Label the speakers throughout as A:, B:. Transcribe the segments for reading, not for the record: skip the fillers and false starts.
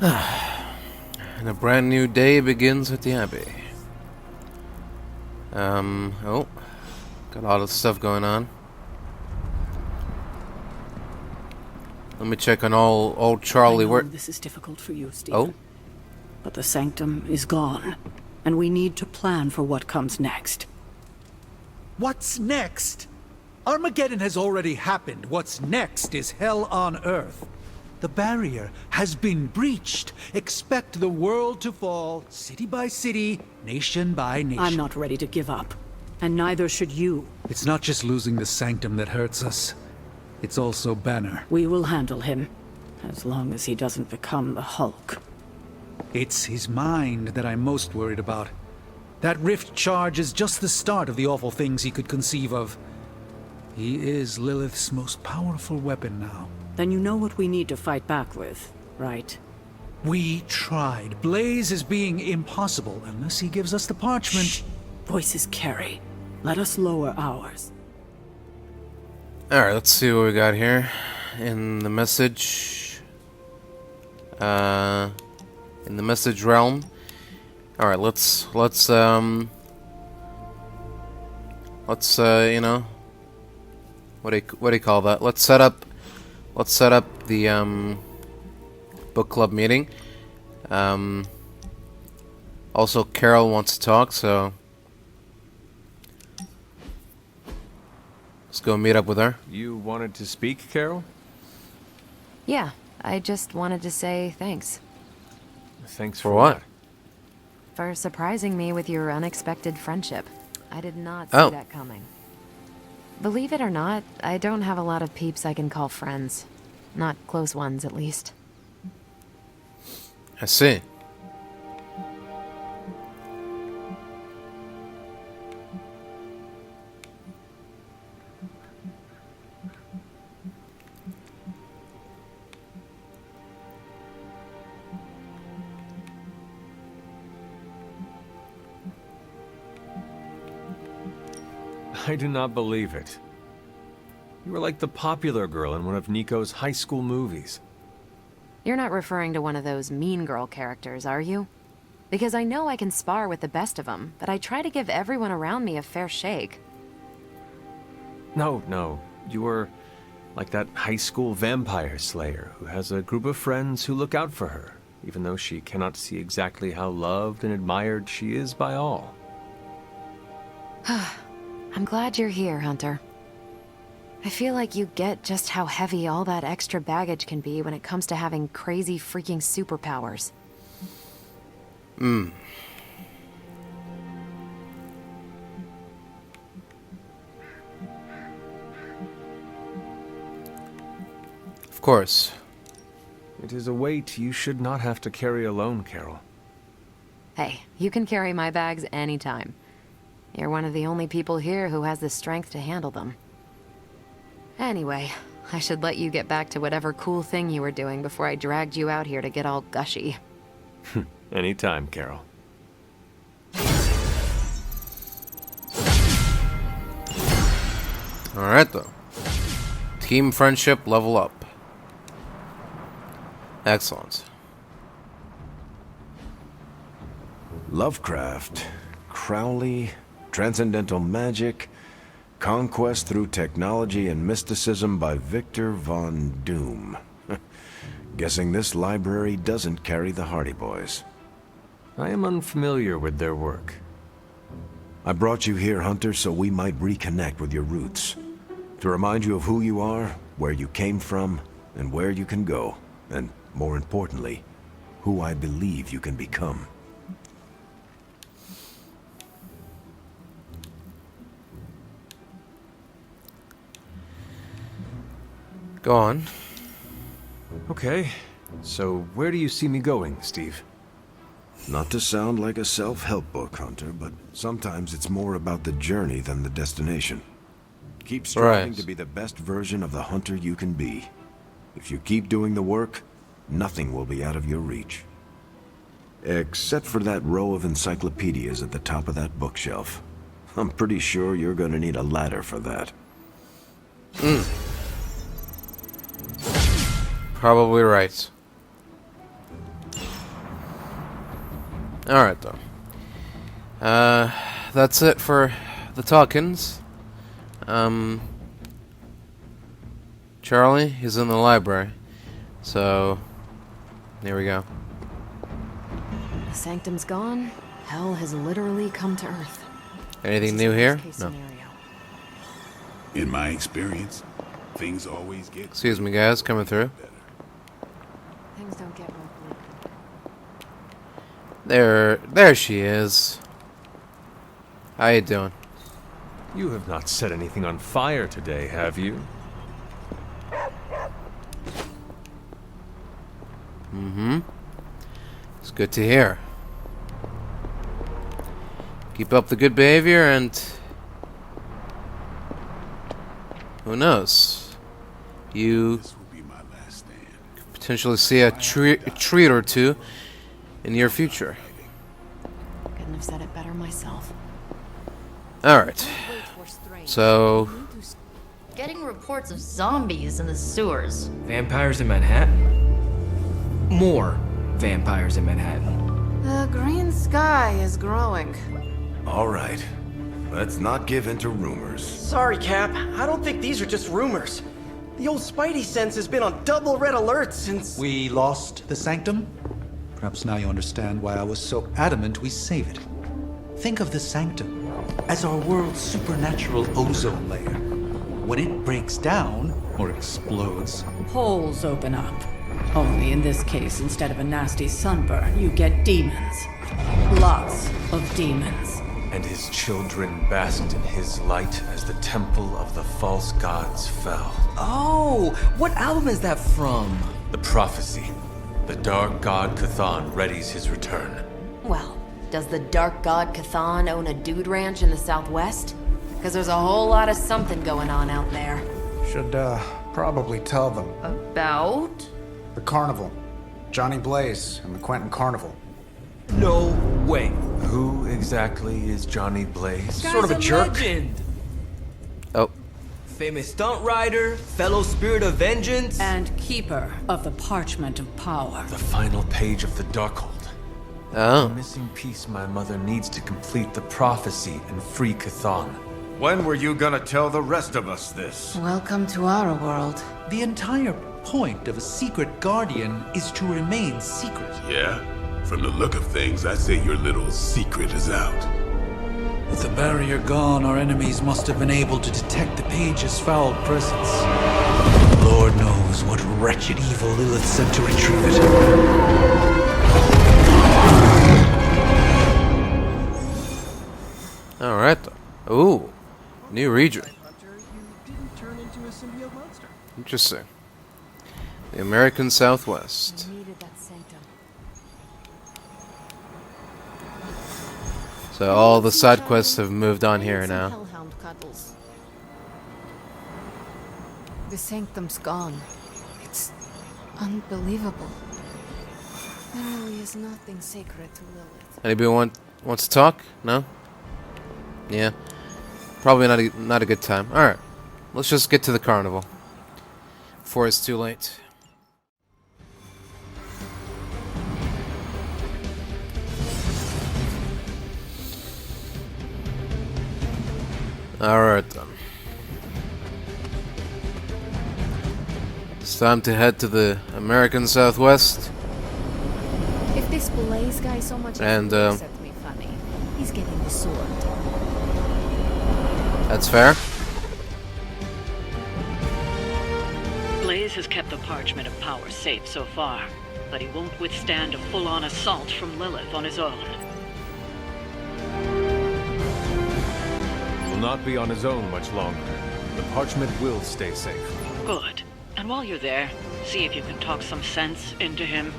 A: And a brand new day begins at the Abbey. Oh. Got a lot of stuff going on. Let me check on old Charlie.
B: I know
A: Where?
B: this is difficult for you, Stephen.
A: Oh?
B: But the Sanctum is gone, and we need to plan for what comes next.
C: What's next? Armageddon has already happened. What's next is hell on Earth. The barrier has been breached. Expect the world to fall, city by city, nation by nation.
B: I'm not ready to give up, and neither should you.
C: It's not just losing the Sanctum that hurts us. It's also Banner.
B: We will handle him, as long as he doesn't become the Hulk.
C: It's his mind that I'm most worried about. That rift charge is just the start of the awful things he could conceive of. He is Lilith's most powerful weapon now.
B: Then you know what we need to fight back with, right?
C: We tried. Blaze is being impossible unless he gives us the parchment.
B: Shh. Voices carry. Let us lower ours.
A: Alright, let's see what we got here. In the message. In the message realm. Alright, let's you know, what do you call that? Let's set up the book club meeting. Also Carol wants to talk, so let's go meet up with her.
D: You wanted to speak, Carol?
E: Yeah, I just wanted to say thanks.
D: Thanks
A: For what?
E: For surprising me with your unexpected friendship. I did not see
A: Oh.
E: that coming. Believe it or not, I don't have a lot of peeps I can call friends. Not close ones, at least.
A: I see.
D: I do not believe it. You were like the popular girl in one of Nico's high school movies.
E: You're not referring to one of those mean girl characters, are you? Because I know I can spar with the best of them, but I try to give everyone around me a fair shake.
D: No. You were like that high school vampire slayer who has a group of friends who look out for her, even though she cannot see exactly how loved and admired she is by all.
E: I'm glad you're here, Hunter. I feel like you get just how heavy all that extra baggage can be when it comes to having crazy freaking superpowers.
A: Of course.
D: It is a weight you should not have to carry alone, Carol.
E: Hey, you can carry my bags anytime. You're one of the only people here who has the strength to handle them. Anyway, I should let you get back to whatever cool thing you were doing before I dragged you out here to get all gushy.
D: Anytime, Carol.
A: Alright though. Team friendship level up. Excellent.
F: Lovecraft, Crowley, Transcendental Magic, Conquest through Technology and Mysticism by Victor Von Doom. Guessing this library doesn't carry the Hardy Boys.
D: I am unfamiliar with their work.
F: I brought you here, Hunter, so we might reconnect with your roots. To remind you of who you are, where you came from, and where you can go. And, more importantly, who I believe you can become.
A: Go on.
D: Okay, so where do you see me going, Steve?
F: Not to sound like a self-help book, Hunter, but sometimes it's more about the journey than the destination. Keep striving to be the best version of the Hunter you can be. If you keep doing the work, nothing will be out of your reach. Except for that row of encyclopedias at the top of that bookshelf. I'm pretty sure you're gonna need a ladder for that.
A: Probably right. Alright, though. That's it for the talkins. Charlie is in the library. So, here we go.
E: The Sanctum's gone. Hell has literally come to Earth.
A: Anything new here? No.
G: In my experience, things always get...
A: Excuse me, guys, coming through.
E: Things don't get more bleak.
A: There she is. How you doing?
D: You have not set anything on fire today, have you?
A: Mm-hmm. It's good to hear. Keep up the good behavior and... who knows? You
G: This will be my last stand.
A: could potentially see a treat or two in your future.
E: Couldn't have said it better myself.
A: Alright. So...
H: Getting reports of zombies in the sewers.
I: Vampires in Manhattan? More vampires in Manhattan.
J: The green sky is growing.
F: All right. Let's not give in to rumors.
K: Sorry, Cap. I don't think these are just rumors. The old Spidey sense has been on double red alert since...
C: We lost the Sanctum? Perhaps now you understand why I was so adamant we save it. Think of the Sanctum as our world's supernatural ozone layer. When it breaks down, or explodes,
B: Holes open up. Only in this case, instead of a nasty sunburn, you get demons. Lots of demons.
D: And his children basked in his light as the temple of the false gods fell.
I: Oh, what album is that from?
D: The prophecy. The dark god Cthon readies his return.
E: Well, does the Dark God Cthon own a dude ranch in the Southwest? Because there's a whole lot of something going on out there.
L: Should, probably tell them.
H: About?
L: The carnival. Johnny Blaze and the Quentin Carnival.
I: No way.
D: Who exactly is Johnny Blaze?
I: Sort of a jerk. Legend.
A: Oh.
I: Famous stunt rider, fellow spirit of vengeance.
B: And keeper of the Parchment of Power.
D: The final page of the Darkhold.
A: Oh.
D: The missing piece my mother needs to complete the prophecy and free Cthon.
F: When were you gonna tell the rest of us this?
J: Welcome to our world.
C: the entire point of a secret guardian is to remain secret.
G: Yeah? From the look of things, I'd say your little secret is out.
C: With the barrier gone, our enemies must have been able to detect the page's foul presence. Lord knows what wretched evil Lilith sent to retrieve it.
A: Alright. Ooh. New region. Interesting. The American Southwest. So all the side quests have moved on here now.
J: The Sanctum's gone. It's unbelievable. There really is nothing sacred to Lilith.
A: Anybody wants to talk? No? Yeah. Probably not a good time. Alright. Let's just get to the carnival. Before it's too late. Alright then. It's time to head to the American Southwest.
J: If this Blaze guy so much
A: And,
J: looks at me funny, he's getting the sword.
A: That's fair.
M: Blaze has kept the Parchment of Power safe so far, but he won't withstand a full-on assault from Lilith on his own.
D: Will not be on his own much longer. The parchment will stay safe.
M: Good. And while you're there, see if you can talk some sense into him.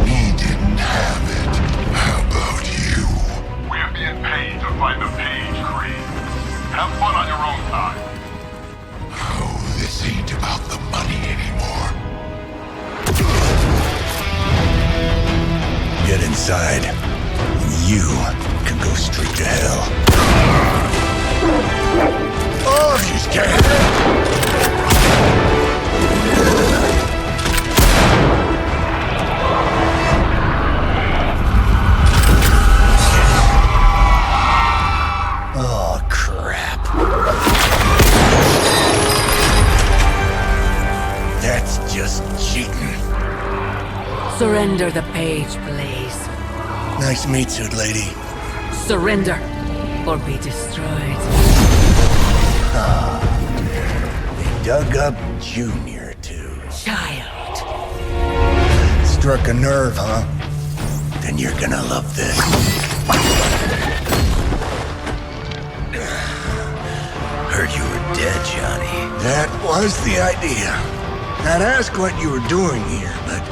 G: He didn't have it. How about you?
N: We're being paid to fight the Page Creed. Have fun on your own time.
G: Oh, this ain't about the money anymore. Get inside. You can go straight to hell. Oh, she's scared.
B: Surrender the page, Blaze.
O: Nice meat suit, lady.
B: Surrender, or be destroyed.
O: They dug up Junior, too.
B: Child.
O: Struck a nerve, huh? Then you're gonna love this. Heard you were dead, Johnny. That was the idea. I'd ask what you were doing here, but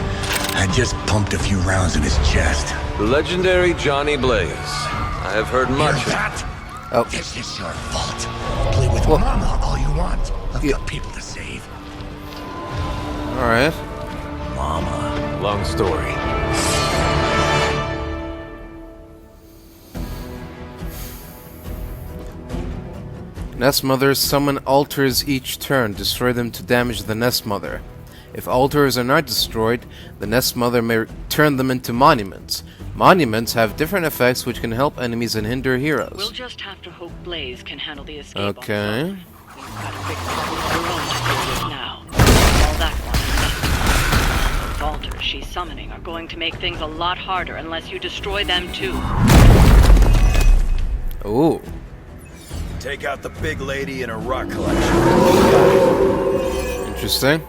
O: I just pumped a few rounds in his chest.
D: The legendary Johnny Blaze. I have heard much.
O: Hear that?
A: Oh.
O: This is your fault. Play with Mama all you want. I've got people to save.
A: Alright.
O: Mama.
D: Long story.
A: Nest Mothers summon altars each turn. Destroy them to damage the Nest Mother. If altars are not destroyed, the Nest Mother may turn them into monuments. Monuments have different effects which can help enemies and hinder heroes.
M: We'll just have to hope Blaze can handle the escape.
A: Okay.
M: We've got a big problem of our own to deal with now. All that one. Those altars she's summoning are going to make things a lot harder unless you destroy them too.
A: Ooh.
P: Take out the big lady in her rock collection.
A: Interesting.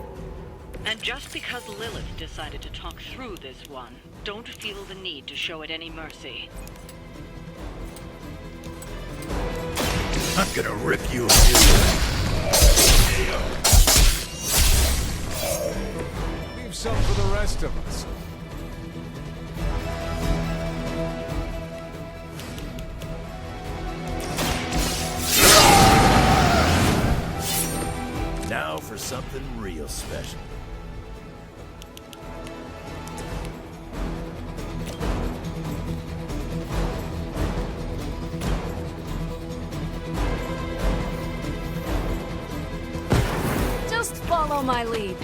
M: And just because Lilith decided to talk through this one, don't feel the need to show it any mercy.
O: I'm gonna rip you a new
Q: Leave some for the rest of us.
P: Now for something real special.
J: Just follow my lead.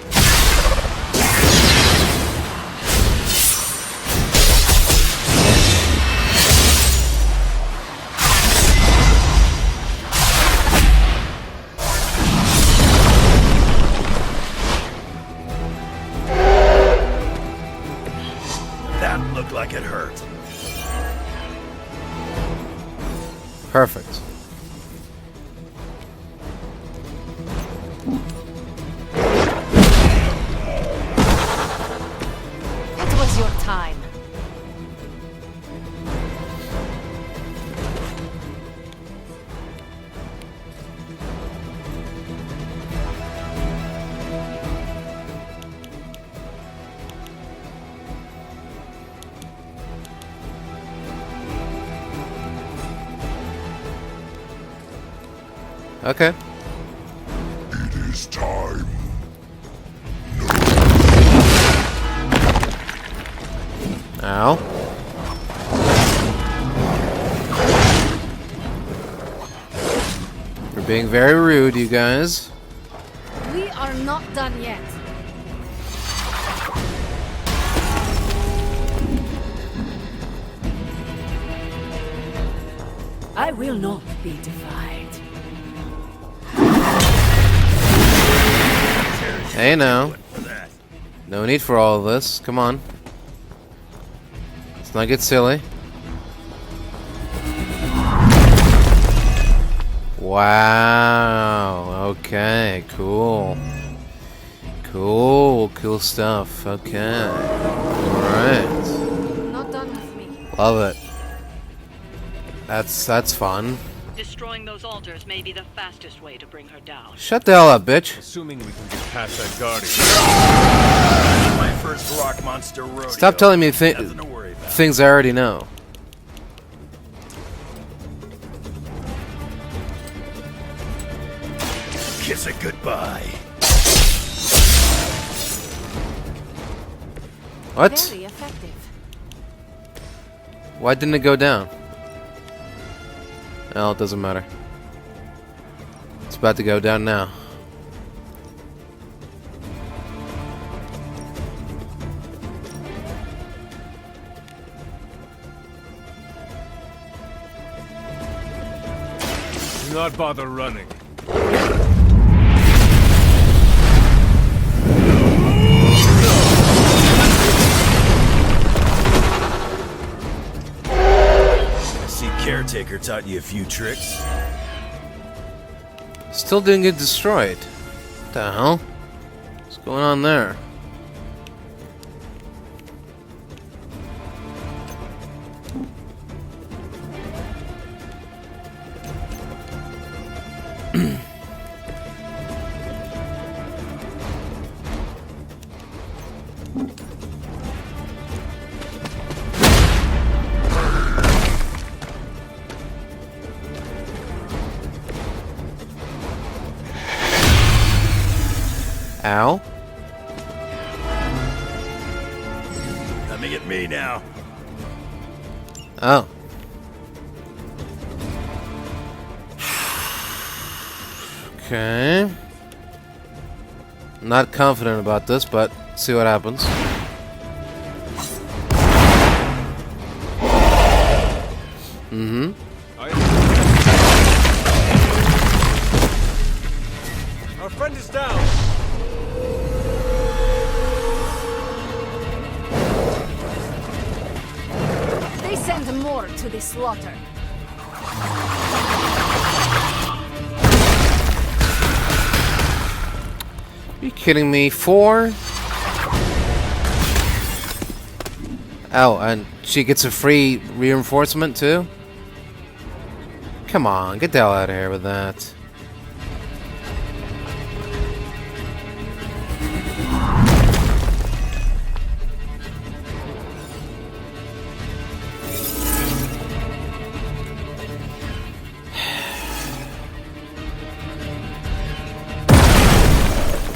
P: That looked like it hurt.
A: Perfect.
J: It was your time.
A: Okay.
G: It is time.
A: Ow. You're being very rude, you guys.
J: We are not done yet.
B: I will not be defied.
A: Hey now. No need for all of this. Come on. Let's not get silly. Wow. Okay. Cool. Cool stuff. Okay. Alright.
J: Not done with me.
A: Love it. That's fun.
M: Destroying those altars may be the fastest way to bring her down.
A: Shut the hell up, bitch.
Q: Assuming we can get past that guardian.
P: My first rock monster rodeo.
A: Stop telling me
P: Nothing to worry about.
A: things I already know.
P: Kiss it goodbye.
A: What?
J: Very effective.
A: Why didn't it go down? Well, it doesn't matter. It's about to go down now.
Q: Do not bother running.
P: caretaker taught you a few tricks?
A: Still didn't get destroyed. What the hell? What's going on there? Ow.
P: Coming at me now.
A: Oh. Okay. Not confident about this, but see what happens. Mm-hmm.
Q: Our friend is down.
J: They send more to the slaughter.
A: Are you kidding me? 4? Oh, and she gets a free reinforcement too? Come on, get the hell out of here with that.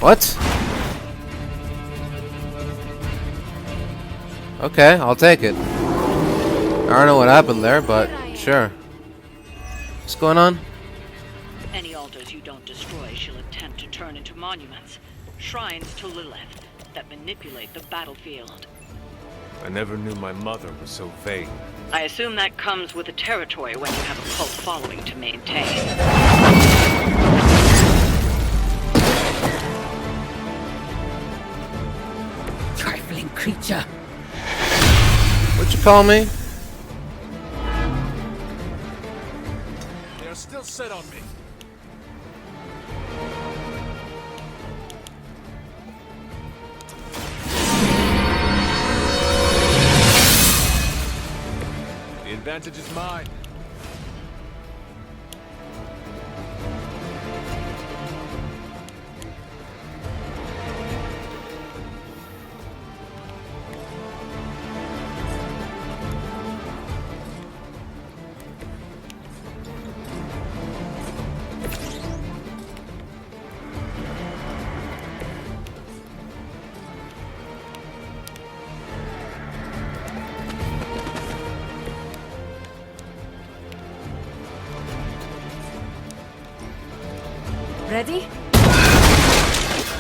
A: What? Okay, I'll take it. I don't know what happened there, but sure. What's going on?
M: Any altars you don't destroy she'll attempt to turn into monuments. Shrines to Lilith that manipulate the battlefield.
Q: I never knew my mother was so vain.
M: I assume that comes with the territory when you have a cult following to maintain.
B: Trifling creature.
A: What'd you call me?
Q: They are still set on me. The advantage is mine.
J: Ready?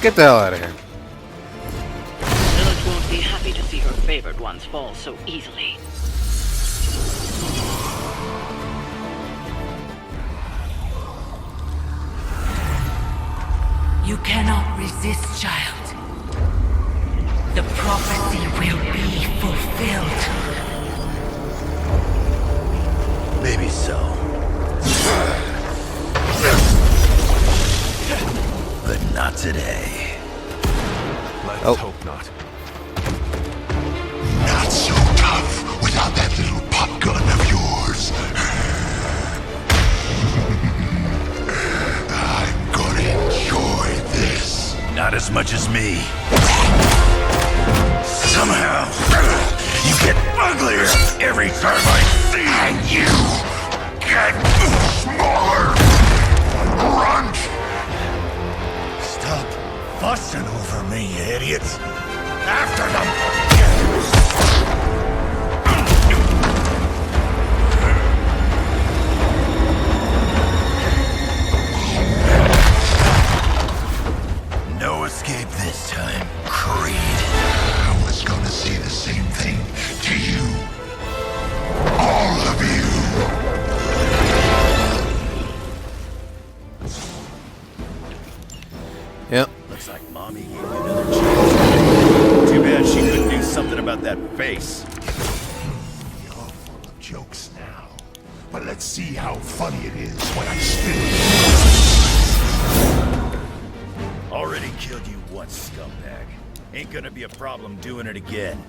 A: Get the hell out of here.
M: Lilith won't be happy to see her favored ones fall so easily.
B: You cannot resist, child. The prophecy will be fulfilled.
P: Maybe so. But not today.
D: Let's hope not.
G: Not so tough without that little pop gun of yours. I'm gonna enjoy this.
P: Not as much as me. Somehow, you get uglier every time I see you.
G: And you get smaller. Runt!
P: Stop fussing over me, you idiots. After them! No escape this time, Creed.
G: I was gonna say the same thing to you. All of you.
A: Yep.
P: Looks like Mommy gave you another chance. Too bad she couldn't do something about that face.
G: You're full of jokes now. But let's see how funny it is when I spin it.
P: Already killed you once, scumbag. Ain't gonna be a problem doing it again.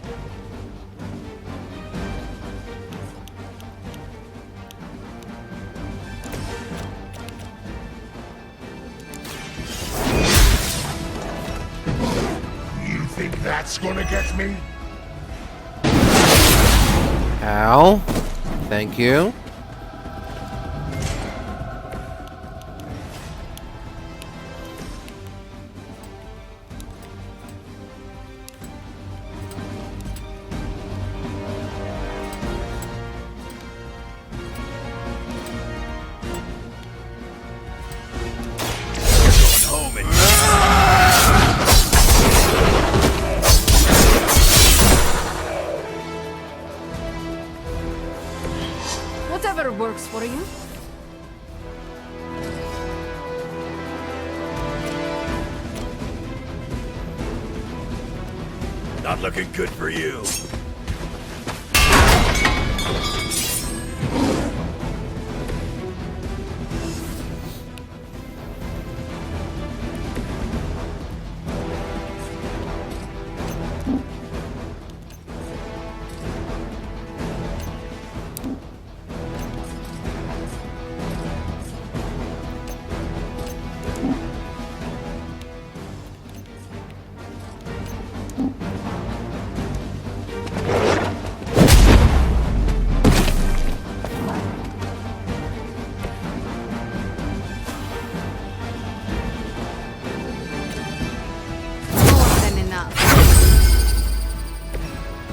G: You think that's gonna get me?
A: Ow. Thank you.
P: Home and
J: Whatever works for you.
P: not looking good for you.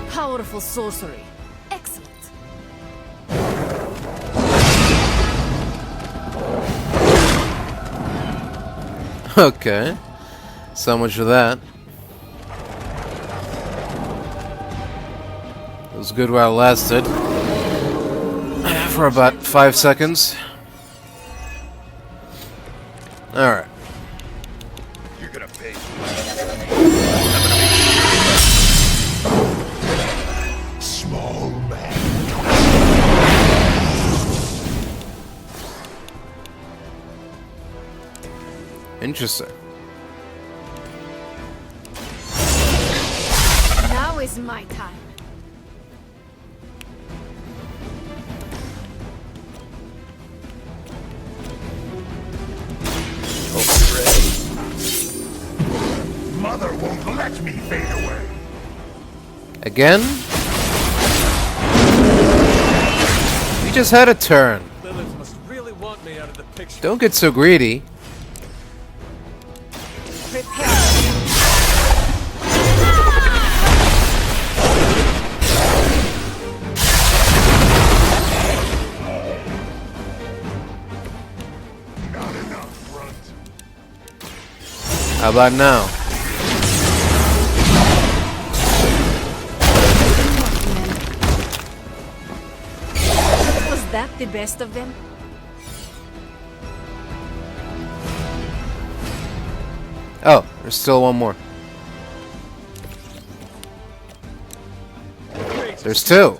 J: Powerful sorcery. Excellent.
A: Okay. So much for that. It was good while it lasted. For about 5 seconds. Alright.
P: You're gonna pay.
G: Small man.
A: Interesting.
J: Now is my time.
G: Mother won't let me fade away.
A: Again? We just had a turn.
Q: Lilith must really want me out of the picture.
A: Don't get so greedy.
G: Not enough, Runt.
A: How about now?
J: Was that the best of them?
A: Oh, there's still one more. There's two.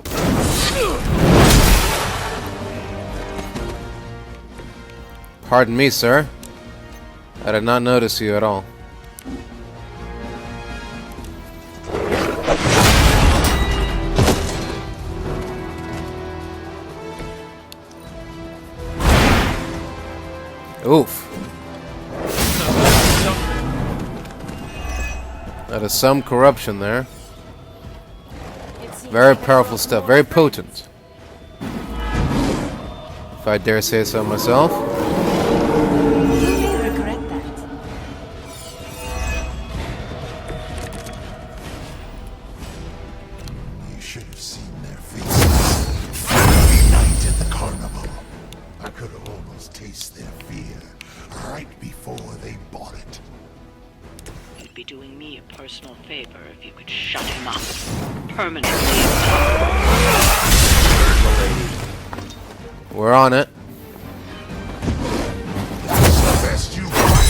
A: Pardon me, sir. I did not notice you at all. Oof. That is some corruption there. Very powerful stuff, very potent. If I dare say so myself.
J: Regret that.
G: You should have seen their faces. Friday night at the carnival. I could have almost tasted their fear right before they bought it.
M: You'd be doing me a personal favor if you could shut him up. Permanently.
A: We're on it.
G: That's the best you got.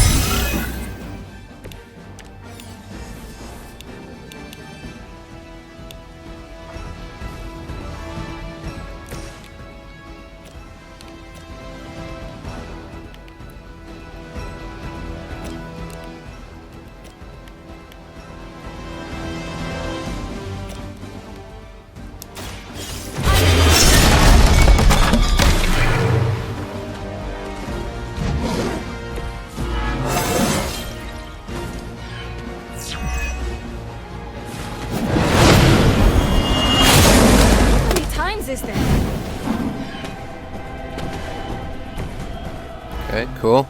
J: system.
A: Okay, cool.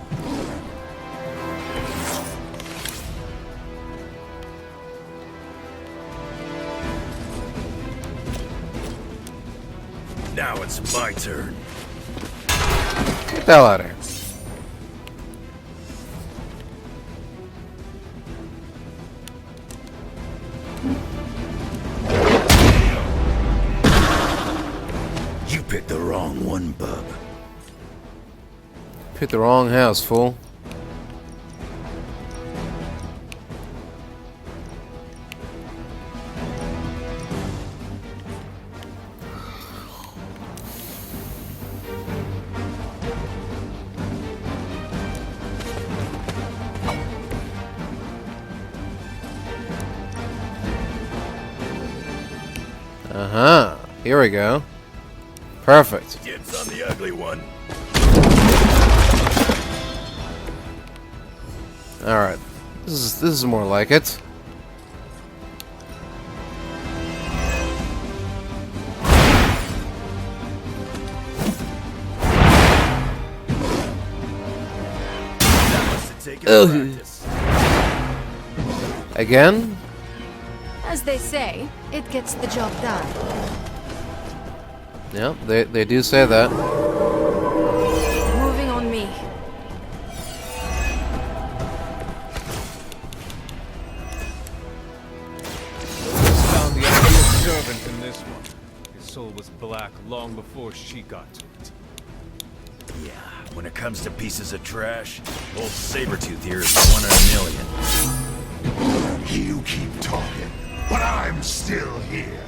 P: Now it's my turn.
A: Get the hell out of here.
P: You picked the wrong one, bub.
A: Picked the wrong house, fool. Uh-huh. Here we go. Perfect.
P: Dibs on the ugly one.
A: Alright. This is more like it. Again?
J: As they say, it gets the job done.
A: Yep, they do say that.
J: Moving on me.
Q: Found the ideal servant in this one. His soul was black long before she got to it.
P: Yeah, when it comes to pieces of trash, old Sabretooth here is 1 in a million.
G: You keep talking, but I'm still here.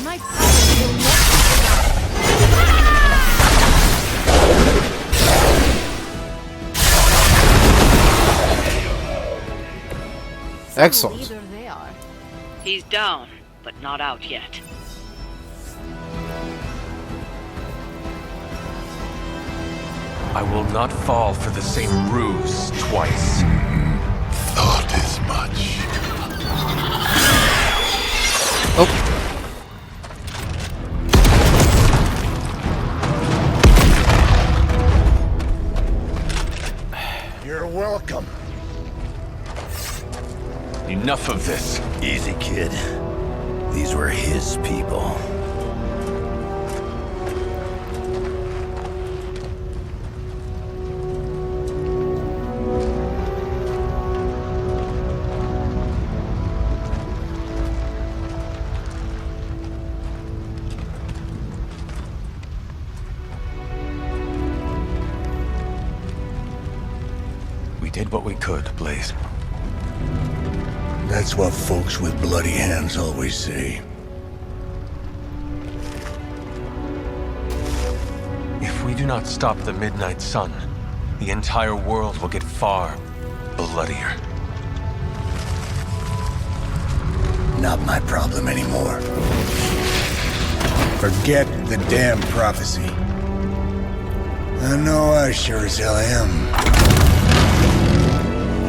J: My power will not
A: Excellent.
J: Either they are.
M: He's down, but not out yet.
D: I will not fall for the same ruse twice.
G: Thought as much.
A: Oh.
G: You're welcome.
D: Enough of this.
P: Easy, kid. These were his people.
D: We did what we could, Blaze.
O: That's what folks with bloody hands always say.
D: If we do not stop the Midnight Sun, the entire world will get far bloodier.
O: Not my problem anymore. Forget the damn prophecy. I know I sure as hell am.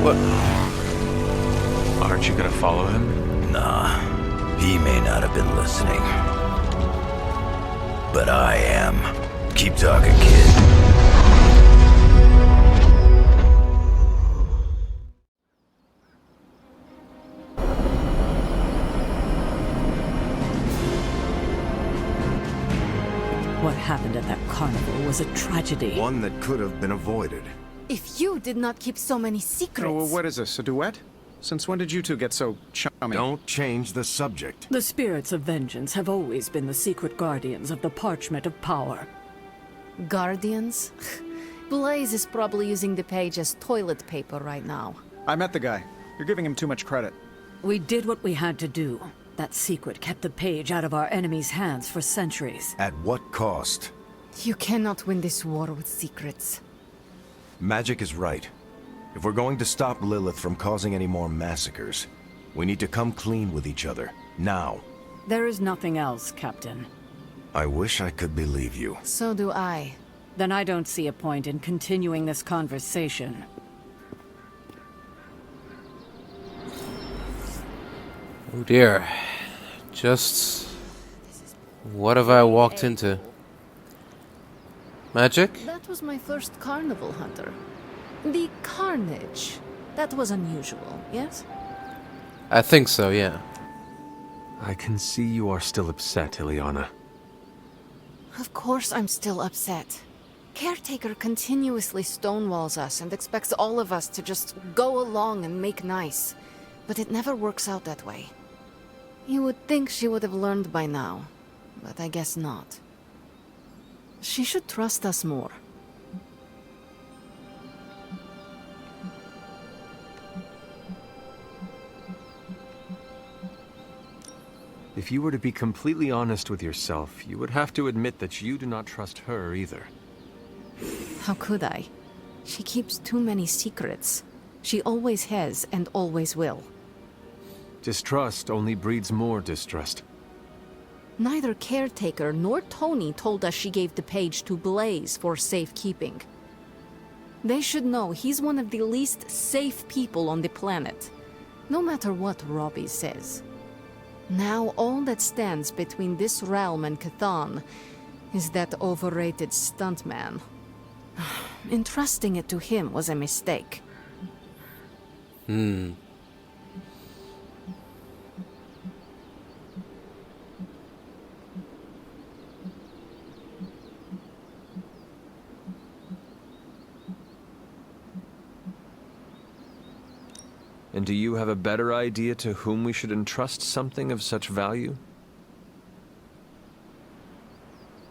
D: What? Aren't you gonna follow him?
P: Nah, he may not have been listening. But I am. Keep talking, kid.
B: What happened at that carnival was a tragedy.
F: One that could have been avoided.
J: If you did not keep so many secrets.
L: Oh, what is this, a duet? Since when did you two get so chummy?
F: Don't change the subject.
B: The spirits of vengeance have always been the secret guardians of the parchment of power.
J: Guardians? Blaze is probably using the page as toilet paper right now.
L: I met the guy. You're giving him too much credit.
B: We did what we had to do. That secret kept the page out of our enemies' hands for centuries.
F: At what cost?
J: You cannot win this war with secrets.
F: Magic is right. If we're going to stop Lilith from causing any more massacres, we need to come clean with each other, now.
B: There is nothing else, Captain.
F: I wish I could believe you.
J: So do I.
B: Then I don't see a point in continuing this conversation.
A: Oh dear. Just... what have I walked into? Magic?
J: That was my first carnival, Hunter. The carnage. That was unusual, yes?
A: I think so, yeah.
D: I can see you are still upset, Ileana.
J: Of course I'm still upset. Caretaker continuously stonewalls us and expects all of us to just go along and make nice. But it never works out that way. You would think she would have learned by now, but I guess not. She should trust us more.
D: If you were to be completely honest with yourself, you would have to admit that you do not trust her either.
J: How could I? She keeps too many secrets. She always has and always will.
D: Distrust only breeds more distrust.
J: Neither Caretaker nor Tony told us she gave the page to Blaze for safekeeping. They should know he's one of the least safe people on the planet, no matter what Robbie says. Now all that stands between this realm and Cathan is that overrated stuntman. Entrusting it to him was a mistake.
D: And do you have a better idea to whom we should entrust something of such value?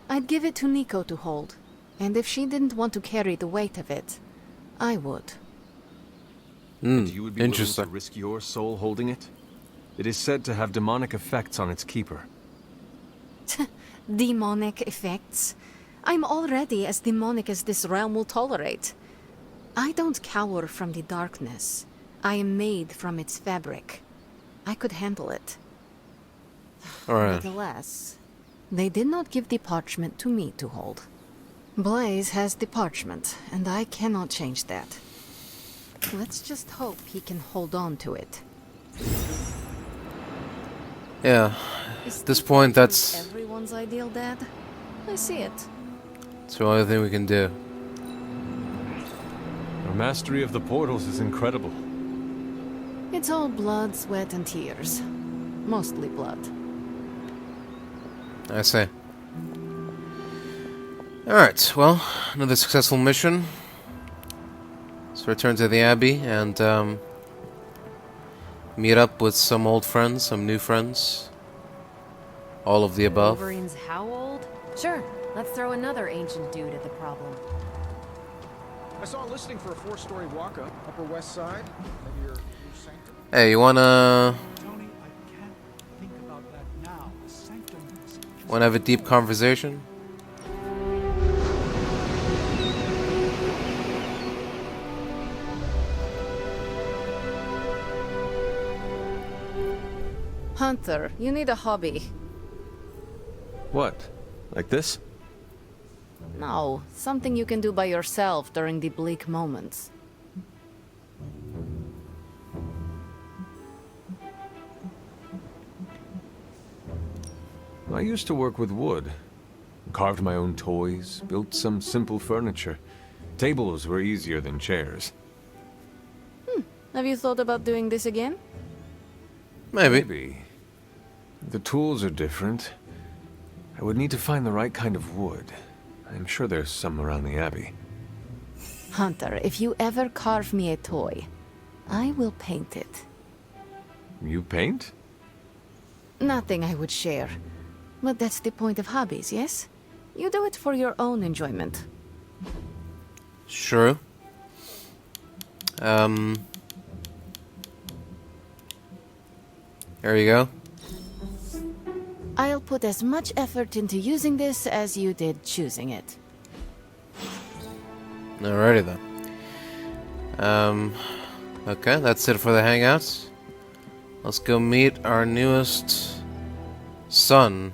J: I'd give it to Nico to hold. And if she didn't want to carry the weight of it, I would.
D: And you would be willing to risk your soul holding it? It is said to have demonic effects on its keeper.
J: Demonic effects? I'm already as demonic as this realm will tolerate. I don't cower from the darkness. I am made from its fabric. I could handle it.
A: Alright.
J: Nevertheless, they did not give the parchment to me to hold. Blaze has the parchment, and I cannot change that. Let's just hope he can hold on to it.
A: Yeah, at this point that's
J: Everyone's ideal dad? I see it.
A: it's the only thing we can do.
D: Our mastery of the portals is incredible.
J: It's all blood, sweat, and tears. Mostly blood.
A: I see. Alright, well, another successful mission. Let's return to the Abbey and meet up with some old friends, some new friends. All of the above.
E: Wolverine's how old? Sure, let's throw another ancient dude at the problem.
L: I saw a listing for a 4-story walk-up, Upper West Side. Maybe your new sanctum.
A: Hey, you wanna have a deep conversation?
J: Hunter, you need a hobby.
D: What? Like this?
J: No, something you can do by yourself during the bleak moments.
D: I used to work with wood. Carved my own toys, built some simple furniture. Tables were easier than chairs.
J: Have you thought about doing this again?
A: Maybe.
D: The tools are different. I would need to find the right kind of wood. I'm sure there's some around the Abbey.
J: Hunter, if you ever carve me a toy, I will paint it.
D: You paint?
J: Nothing I would share. But that's the point of hobbies, yes? You do it for your own enjoyment.
A: Sure. There you go.
J: I'll put as much effort into using this as you did choosing it.
A: Alrighty then. Okay, that's it for the hangouts. Let's go meet our newest son.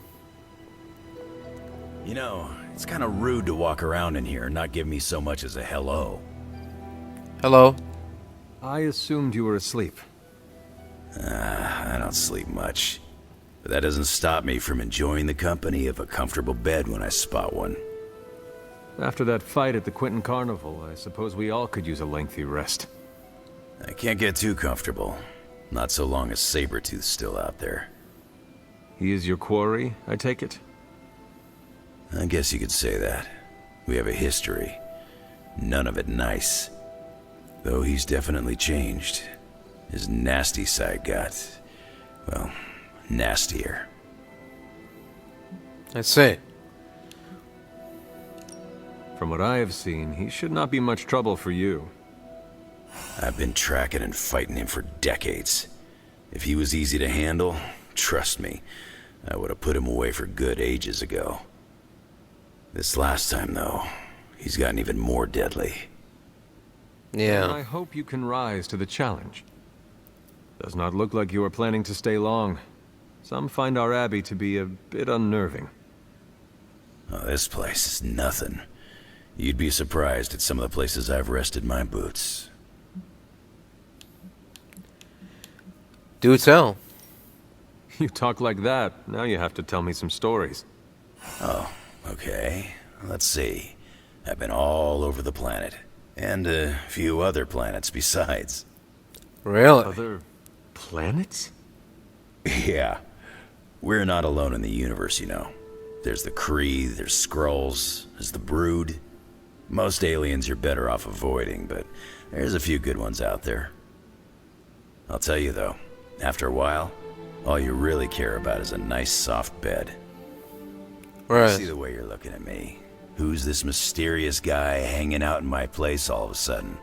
P: You know, it's kind of rude to walk around in here and not give me so much as a hello.
A: Hello.
D: I assumed you were asleep.
P: I don't sleep much. But that doesn't stop me from enjoying the company of a comfortable bed when I spot one.
D: After that fight at the Quentin Carnival, I suppose we all could use a lengthy rest.
P: I can't get too comfortable. Not so long as Sabretooth's still out there.
D: He is your quarry, I take it?
P: I guess you could say that. We have a history. None of it nice. Though he's definitely changed. His nasty side got, well, nastier.
A: I see.
D: From what I have seen, he should not be much trouble for you.
P: I've been tracking and fighting him for decades. If he was easy to handle, trust me, I would have put him away for good ages ago. This last time, though, he's gotten even more deadly.
A: Yeah.
D: And I hope you can rise to the challenge. Does not look like you are planning to stay long. Some find our Abbey to be a bit unnerving.
P: Oh, this place is nothing. You'd be surprised at some of the places I've rested my boots.
A: Do tell.
D: You talk like that, now you have to tell me some stories.
P: Oh, okay. Let's see. I've been all over the planet. And a few other planets besides.
A: Really?
D: Other planets?
P: Yeah. We're not alone in the universe, you know. There's the Kree, there's Skrulls, there's the Brood. Most aliens you're better off avoiding, but there's a few good ones out there. I'll tell you though, after a while, all you really care about is a nice soft bed.
A: Right.
P: See the way you're looking at me. Who's this mysterious guy hanging out in my place all of a sudden?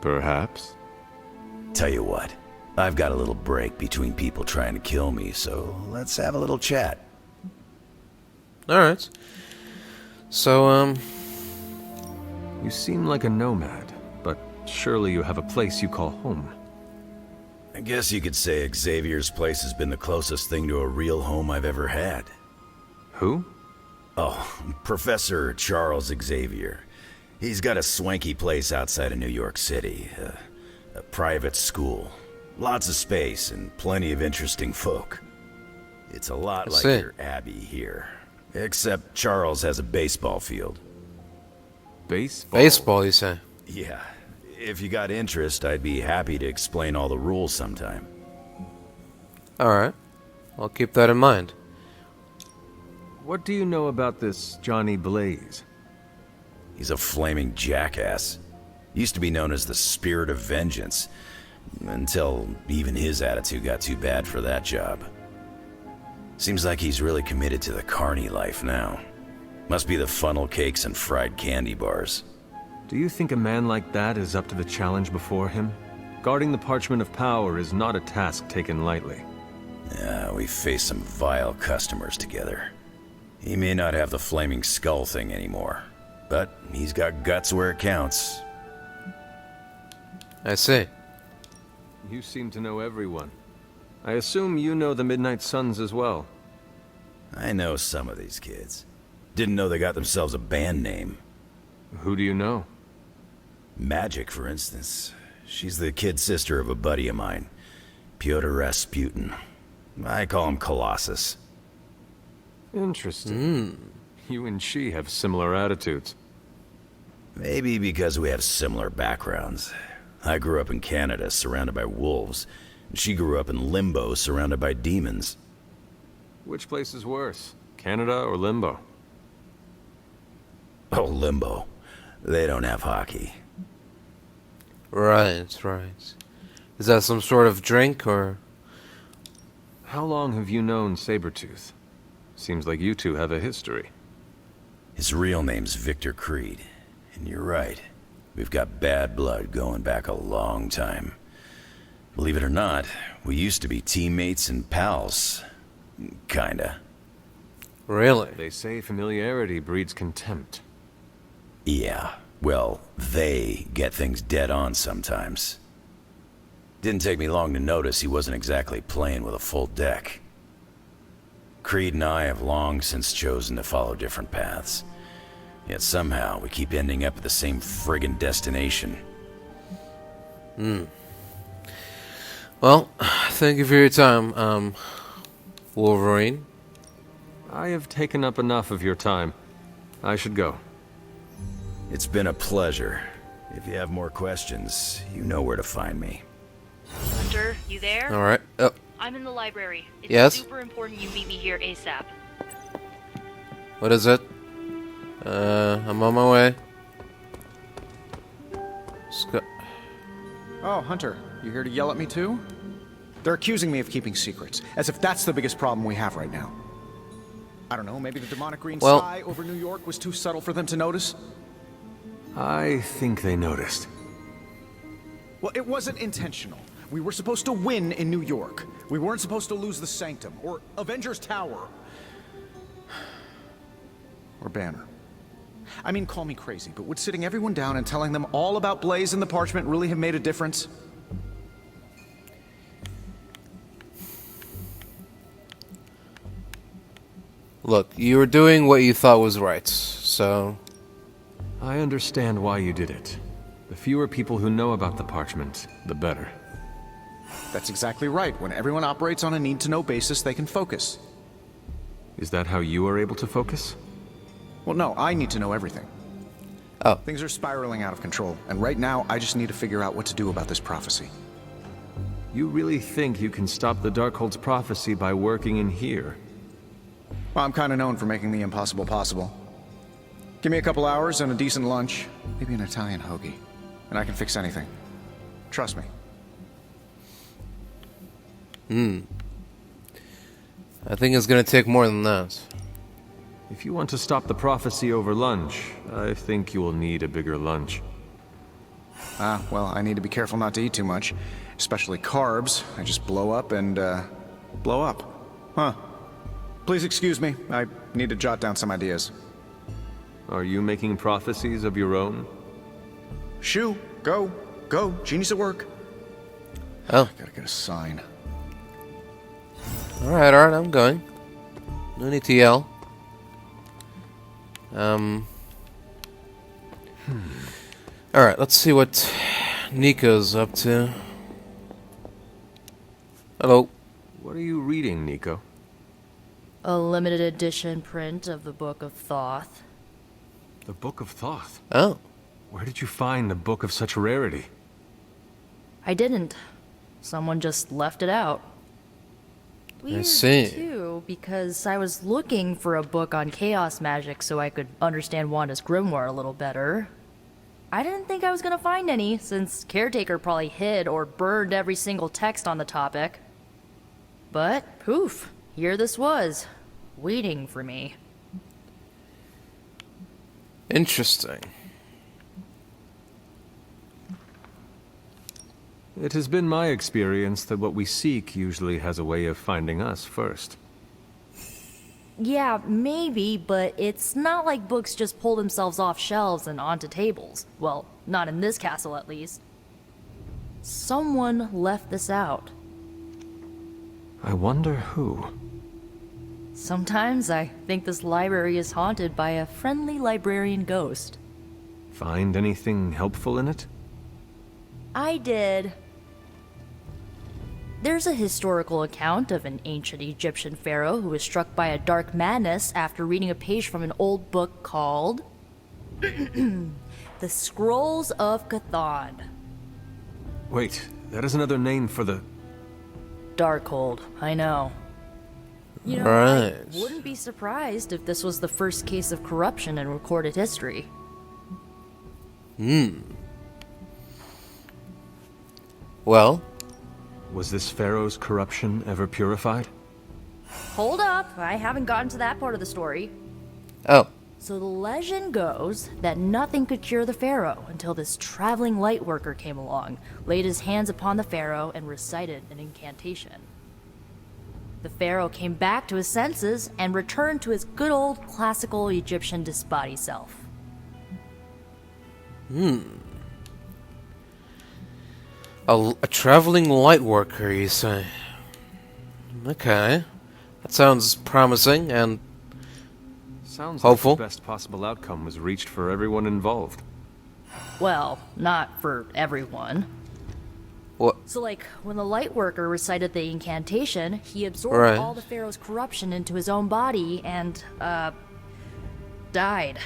D: Perhaps.
P: Tell you what, I've got a little break between people trying to kill me, so let's have a little chat.
A: Alright. So,
D: You seem like a nomad, but surely you have a place you call home.
P: I guess you could say Xavier's place has been the closest thing to a real home I've ever had.
D: Who?
P: Oh, Professor Charles Xavier. He's got a swanky place outside of New York City. A private school. Lots of space and plenty of interesting folk. It's a lot like your Abbey here. Except Charles has a baseball field.
D: Baseball?
A: Baseball, you say?
P: Yeah. If you got interest, I'd be happy to explain all the rules sometime.
A: Alright. I'll keep that in mind.
D: What do you know about this Johnny Blaze?
P: He's a flaming jackass. Used to be known as the Spirit of Vengeance, until even his attitude got too bad for that job. Seems like he's really committed to the carny life now. Must be the funnel cakes and fried candy bars.
D: Do you think a man like that is up to the challenge before him? Guarding the parchment of power is not a task taken lightly.
P: Yeah, we faced some vile customers together. He may not have the flaming skull thing anymore, but he's got guts where it counts.
A: I see.
D: You seem to know everyone. I assume you know the Midnight Suns as well.
P: I know some of these kids. Didn't know they got themselves a band name.
D: Who do you know?
P: Magic, for instance. She's the kid sister of a buddy of mine, Pyotr Rasputin. I call him Colossus.
D: Interesting. You and she have similar attitudes.
P: Maybe because we have similar backgrounds. I grew up in Canada, surrounded by wolves. And she grew up in Limbo, surrounded by demons.
D: Which place is worse, Canada or Limbo?
P: Oh, Limbo. They don't have hockey.
A: Right, right. Is that some sort of drink, or...?
D: How long have you known Sabretooth? Seems like you two have a history.
P: His real name's Victor Creed. And you're right. We've got bad blood going back a long time. Believe it or not, we used to be teammates and pals. Kinda.
A: Really?
D: They say familiarity breeds contempt.
P: Yeah. well, they get things dead on sometimes. Didn't take me long to notice he wasn't exactly playing with a full deck. Creed and I have long since chosen to follow different paths. Yet somehow we keep ending up at the same friggin' destination.
A: Well, thank you for your time, Wolverine.
D: I have taken up enough of your time. I should go.
P: It's been a pleasure. If you have more questions, you know where to find me.
M: Hunter, you there?
A: Alright.
M: I'm in the library. It's
A: Yes?
M: super important you meet me here ASAP.
A: What is it? I'm on my way.
L: Oh, Hunter, you here to yell at me too? They're accusing me of keeping secrets, as if that's the biggest problem we have right now. I don't know, maybe the demonic green sky over New York was too subtle for them to notice?
D: I think they noticed.
L: Well, it wasn't intentional. We were supposed to win in New York. We weren't supposed to lose the Sanctum, or Avengers Tower. Or Banner. I mean, call me crazy, but would sitting everyone down and telling them all about Blaze and the Parchment really have made a difference?
A: Look, you were doing what you thought was right, so...
D: I understand why you did it. The fewer people who know about the Parchment, the better.
L: That's exactly right. When everyone operates on a need-to-know basis, they can focus.
D: Is that how you are able to focus?
L: Well, no, I need to know everything.
A: Oh.
L: Things are spiraling out of control, and right now, I just need to figure out what to do about this prophecy.
D: You really think you can stop the Darkhold's prophecy by working in here?
L: Well, I'm kind of known for making the impossible possible. Give me a couple hours and a decent lunch, maybe an Italian hoagie, and I can fix anything. Trust me.
A: I think it's gonna take more than that.
D: If you want to stop the prophecy over lunch, I think you will need a bigger lunch.
L: Well, I need to be careful not to eat too much, especially carbs. I just blow up and, blow up. Huh. Please excuse me. I need to jot down some ideas.
D: Are you making prophecies of your own?
L: Shoo, go, genius at work.
A: Oh.
L: Gotta get a sign.
A: Alright, I'm going. No need to yell. Alright, let's see what Nico's up to. Hello.
D: What are you reading, Nico?
H: A limited edition print of the Book of Thoth.
D: The Book of Thoth?
A: Oh.
D: Where did you find a book of such rarity?
H: I didn't. Someone just left it out. Weird,
A: I see.
H: too, because I was looking for a book on chaos magic so I could understand Wanda's grimoire a little better. I didn't think I was gonna find any, since Caretaker probably hid or burned every single text on the topic. But, poof, here this was, waiting for me.
A: Interesting.
D: It has been my experience that what we seek usually has a way of finding us first.
H: Yeah, maybe, but it's not like books just pull themselves off shelves and onto tables. Well, not in this castle at least. Someone left this out.
D: I wonder who.
H: Sometimes I think this library is haunted by a friendly librarian ghost.
D: Find anything helpful in it?
H: I did. There's a historical account of an ancient Egyptian pharaoh who was struck by a dark madness after reading a page from an old book called The Scrolls of Chthon.
D: Wait, that is another name for the...
H: Darkhold, I know. You know,
A: right.
H: I wouldn't be surprised if this was the first case of corruption in recorded history.
A: Well?
D: Was this pharaoh's corruption ever purified?
H: Hold up, I haven't gotten to that part of the story.
A: Oh.
H: So the legend goes that nothing could cure the pharaoh until this traveling light worker came along, laid his hands upon the pharaoh, and recited an incantation. The pharaoh came back to his senses and returned to his good old classical Egyptian disbody self.
A: A traveling light worker, you say? Okay. That sounds promising and
D: Sounds
A: hopeful.
D: like the best possible outcome was reached for everyone involved.
H: Well, not for everyone.
A: What?
H: So, like, when the Lightworker recited the incantation, he absorbed all the Pharaoh's corruption into his own body and, died.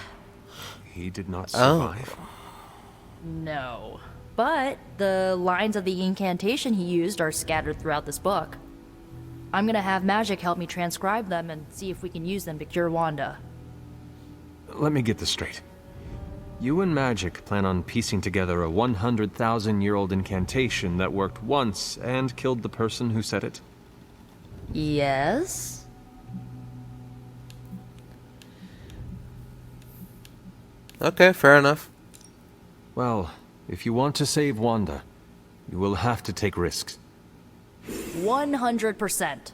D: He did not survive.
H: No. But the lines of the incantation he used are scattered throughout this book. I'm gonna have Magic help me transcribe them and see if we can use them to cure Wanda.
D: Let me get this straight. You and Magic plan on piecing together a 100,000-year-old incantation that worked once and killed the person who said it?
H: Yes?
A: Okay, fair enough.
D: Well, if you want to save Wanda, you will have to take risks.
H: 100%.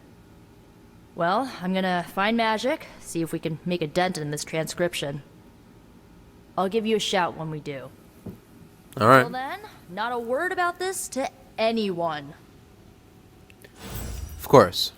H: Well, I'm gonna find Magic, see if we can make a dent in this transcription. I'll give you a shout when we do.
A: Alright.
H: Until then, not a word about this to anyone.
A: Of course.